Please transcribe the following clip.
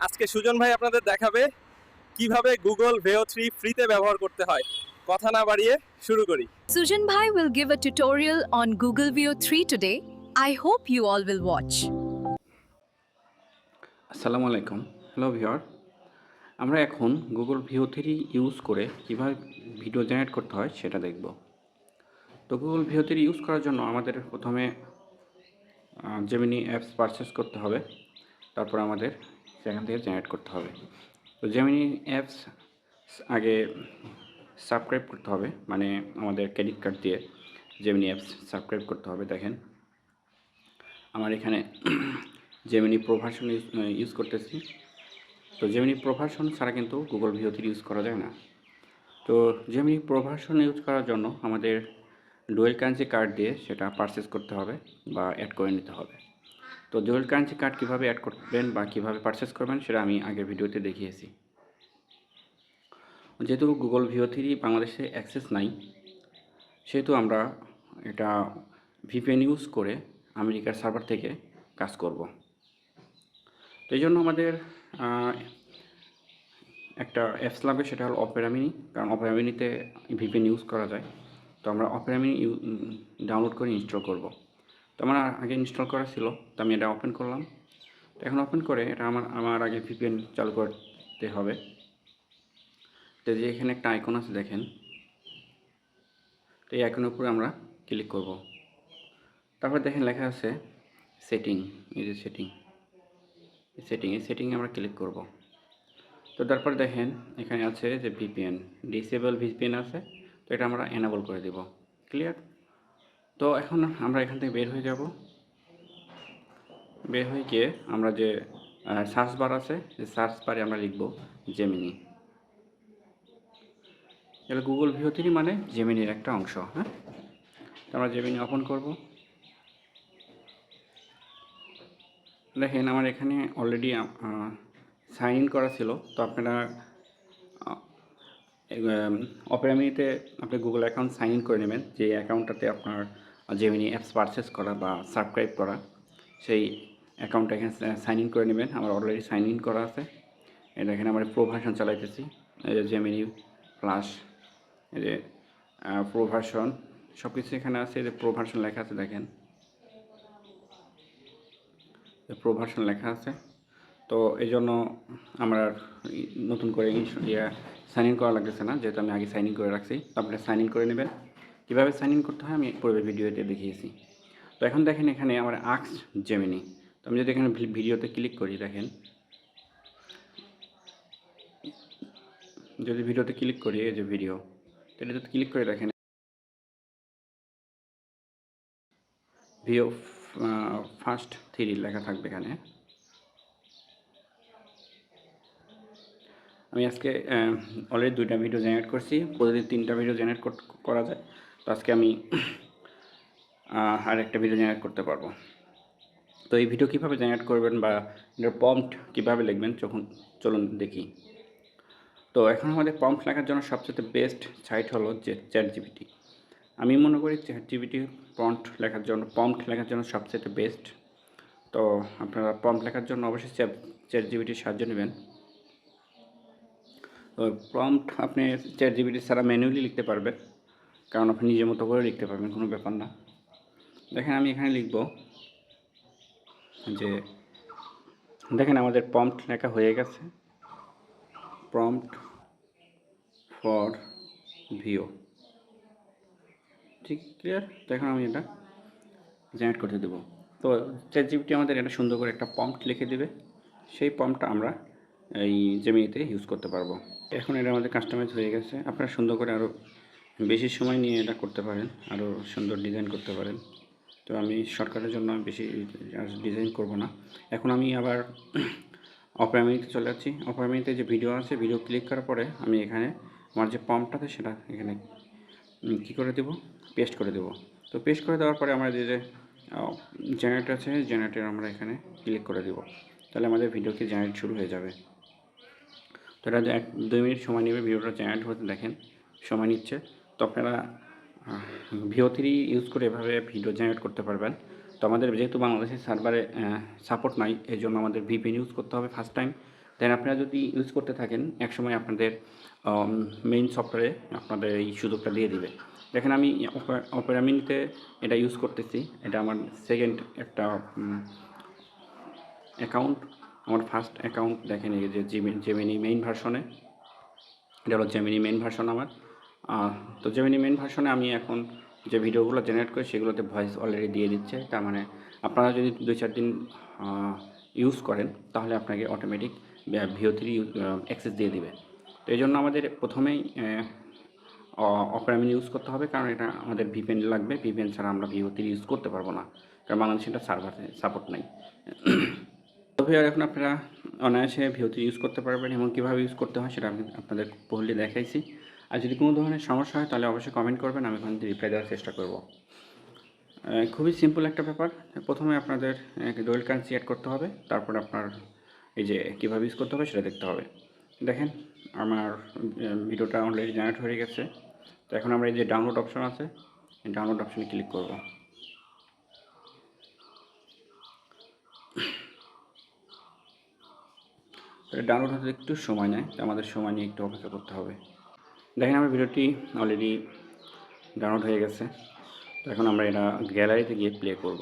আজকে সুজন ভাই আপনাদের দেখাবে কিভাবে গুগল ভেও 3 ফ্রিতে ব্যবহার করতে হয়। কথা না বাড়িয়ে শুরু করি। Sujan Bhai will give a tutorial on Google Veo 3 today. I hope you all will watch. আসসালামু আলাইকুম। হ্যালো ভিউয়ার, আমরা এখন গুগল ভিও 3 ইউজ করে কীভাবে ভিডিও জেনারেট করতে হয় সেটা দেখব। তো গুগল ভিও 3 ইউজ করার জন্য আমাদের প্রথমে জেমিনি অ্যাপস পারচেস করতে হবে, তারপর আমাদের সেখান থেকে জেনারেট করতে হবে। তো জেমিনি অ্যাপস আগে সাবস্ক্রাইব করতে হবে, মানে আমাদের ক্রেডিট কার্ড দিয়ে জেমিনি অ্যাপস সাবস্ক্রাইব করতে হবে। দেখেন আমার এখানে জেমিনি প্রো ভার্সন ইউজ করতেছি। তো জেমিনি প্রো ভার্সন ছাড়া কিন্তু গুগল ভিও 3 ইউজ করা যায় না। তো জেমিনি প্রো ভার্সন ইউজ করার জন্য আমাদের ডুয়েল কারেন্সি কার্ড দিয়ে সেটা পারচেস করতে হবে বা অ্যাড করে নিতে হবে। তো ডুয়েল কারেন্সি কার্ড কীভাবে অ্যাড করবেন বা কীভাবে পারচেস করবেন সেটা আমি আগের ভিডিওতে দেখিয়েছি। যেহেতু গুগল ভিও 3 বাংলাদেশে অ্যাক্সেস নাই, সেহেতু আমরা এটা ভিপিএন ইউজ করে আমেরিকার সার্ভার থেকে কাজ করব। তো এই জন্য আমাদের একটা অ্যাপস লাগবে, সেটা হলো অপেরা মিনি। কারণ অপেরা মিনিতে ভিপিএন ইউজ করা যায়। তো আমরা অপেরা মিনি ডাউনলোড করে ইনস্টল করব। তো আমার আগে ইনস্টল করা ছিল, তো আমি এটা ওপেন করলাম। তো এখন ওপেন করে এটা আমার আগে ভিপিএন চালু করতে হবে। তো যে এখানে একটা আইকন আছে দেখেন, তো এই আইকনের উপরে আমরা ক্লিক করব। তারপর দেখেন লেখা আছে সেটিং, এই যে এই সেটিংয়ে আমরা ক্লিক করব। তো তারপর দেখেন এখানে আছে যে ভিপিএন, ডিসেবল ভিপিএন আছে, তো এটা আমরা এনেবল করে দেব। ক্লিয়ার? তো এখন আমরা এখান থেকে বের হয়ে যাব। বের হয়ে গিয়ে আমরা যে সার্চ বার আছে, যে সার্চ বারে আমরা লিখব জেমিনি। তাহলে গুগল ভিও 3 মানে জেমিনির একটা অংশ। হ্যাঁ, তো আমরা জেমিনি ওপেন করব। দেখেন আমার এখানে অলরেডি সাইন ইন করা ছিল। তো আপনারা অপেরা মিনিতে আপনি গুগল অ্যাকাউন্ট সাইন ইন করে নেবেন, যে অ্যাকাউন্টটাতে আপনার জেমিনি অ্যাপস পারচেস করা বা সাবস্ক্রাইব করা, সেই অ্যাকাউন্টটা এখানে সাইন ইন করে নেবেন। আমার অলরেডি সাইন ইন করা আছে। এই দেখেন আমার প্রো ভার্সন চালাইতেছি, এই যে জেমিনি প্লাস, এই যে প্রো ভার্সন, সব কিছু এখানে আছে। এই যে প্রো ভার্সন লেখা আছে, দেখেন প্রো ভার্সন লেখা আছে। তো এই জন্য আমরা নতুন করে সাইন ইন করা লাগতেছে না, যেহেতু আমি আগে সাইন ইন করে রাখছি। তো আপনারা সাইন ইন করে নেবেন। কীভাবে সাইন ইন করতে হয় আমি পূর্বের ভিডিওতে দেখিয়েছি। তো এখন দেখেন এখানে আমার আস্ক জেমিনি। তো আমি যদি এখানে ভিডিওতে ক্লিক করি, দেখেন যদি ভিডিওতে ক্লিক করি, এই যে ভিডিও, তো এটাতে ক্লিক করে দেখেন ভিও ফার্স্ট 3 লেখা থাকবে এখানে। আমি আজকে অলরেডি 2টা ভিডিও জেনারেট করছি, প্রতিদিন 3টা ভিডিও জেনারেট করা যায়। তো আজকে আমি আর একটা ভিডিও জেনারেট করতে পারবো। তো এই ভিডিও কীভাবে জেনারেট করবেন বা এটার প্রম্পট কীভাবে লিখবেন চলুন দেখি। তো এখন আমাদের প্রম্পট লেখার জন্য সবচেয়ে বেস্ট সাইট হলো যে চ্যাটজিপিটি। আমি মনে করি চ্যাটজিপিটি প্রম্পট লেখার জন্য সবচেয়ে বেস্ট। তো আপনারা প্রম্পট লেখার জন্য অবশ্যই চ্যাটজিপিটির সাহায্য নেবেন। তো প্রম্পট আপনি চ্যাটজিপিটি ছাড়া ম্যানুয়ালি লিখতে পারবেন, কারণ আপনি নিজের মতো করে লিখতে পারবেন, কোনো ব্যাপার না। দেখেন আমি এখানে লিখব যে, দেখেন আমাদের প্রম্পট লেখা হয়ে গেছে, প্রম্পট ফর ভিও। ঠিক ক্লিয়ার? তো এখন আমি এটা জেনারেট করতে দেবো। তো চ্যাটজিপিটি আমাদের এটা সুন্দর করে একটা প্রম্পট লিখে দেবে, সেই প্রম্পটটা আমরা এই জেমিনিতে ইউজ করতে পারবো। এখন এটা আমাদের কাস্টমাইজ হয়ে গেছে। আপনারা সুন্দর করে আরও বেশি সময় নিয়ে এটা করতে পারেন, আরও সুন্দর ডিজাইন করতে পারেন। তো আমি শর্টকাটের জন্য বেশি ডিজাইন করব না। এখন আমি আবার অপেরা মিনিতে চলে যাচ্ছি। অপেরা মিনিতে যে ভিডিও আছে, ভিডিও ক্লিক করার পরে আমি এখানে আমার যে প্রম্পটটা আছে সেটা এখানে কী করে দেবো, পেস্ট করে দেবো। তো পেস্ট করে দেওয়ার পরে আমরা যে জেনারেটর আছে, জেনারেটর আমরা এখানে ক্লিক করে দেবো। তাহলে আমাদের ভিডিওকে জেনারেট শুরু হয়ে যাবে। তো এটা 1-2 মিনিট সময় নেবে ভিডিওটা জেনারেট হতে, দেখেন সময় নিচ্ছে। তো আপনারা ভিও 3 ইউজ করে এভাবে ভিডিও জেনারেট করতে পারবেন। তো আমাদের যেহেতু বাংলাদেশের সার্ভারে সাপোর্ট নাই, এই জন্য আমাদের ভিপিএন ইউজ করতে হবে ফার্স্ট টাইম। দেন আপনারা যদি ইউজ করতে থাকেন একসময় আপনাদের মেইন সফটওয়্যারে আপনাদের এই সুযোগটা দিয়ে দিবে। দেখেন আমি অপেরা মিনিতে এটা ইউজ করতেছি, এটা আমার সেকেন্ড একটা অ্যাকাউন্ট, আমার ফার্স্ট অ্যাকাউন্ট দেখেন এই যে জেমিনি মেইন ভার্সনে, এটা হলো জেমিনি মেইন ভার্সন আমার। তো জেমিনি মেইন ভার্সনে আমি এখন যে ভিডিওগুলো জেনারেট করি সেগুলোতে ভয়েস অলরেডি দিয়ে দিচ্ছে। তার মানে আপনারা যদি 2-4 দিন ইউজ করেন তাহলে আপনাকে অটোমেটিক VO3 অ্যাক্সেস দিয়ে দিবে। তো এই জন্য আমাদের প্রথমেই অপেরা মিনি ইউজ করতে হবে, কারণ এটা আমাদের VPN লাগবে। VPN ছাড়া আমরা VO3 ইউজ করতে পারবো না, কারণ বাংলাদেশে এটা সার্ভার সাপোর্ট নাই। তবে আর এখন আপনারা অনায়াসে VO3 ইউজ করতে পারবেন এবং কীভাবে ইউজ করতে হয় সেটা আমি আপনাদের বললে দেখাইছি। আর যদি কোনো ধরনের সমস্যা হয় তাহলে অবশ্যই কমেন্ট করবেন, আমি ওখান থেকে রিপ্লাই দেওয়ার চেষ্টা করব। খুবই সিম্পল একটা ব্যাপার। প্রথমে আপনাদের ডুয়াল কারেন্সি অ্যাড করতে হবে, তারপর আপনার এই যে কীভাবে ইউজ করতে হবে সেটা দেখতে হবে। দেখেন আমার ভিডিওটা অলরেডি জেনারেট হয়ে গেছে। তো এখন আমরা এই যে ডাউনলোড অপশন আছে, এই ডাউনলোড অপশনে ক্লিক করব। ডাউনলোড হতে একটু সময় নেয়, তো আমাদের সময় নিয়ে একটু অপেক্ষা করতে হবে। দেখেন আমার ভিডিওটি অলরেডি ডাউনলোড হয়ে গেছে। তো এখন আমরা এটা গ্যালারিতে গিয়ে প্লে করব।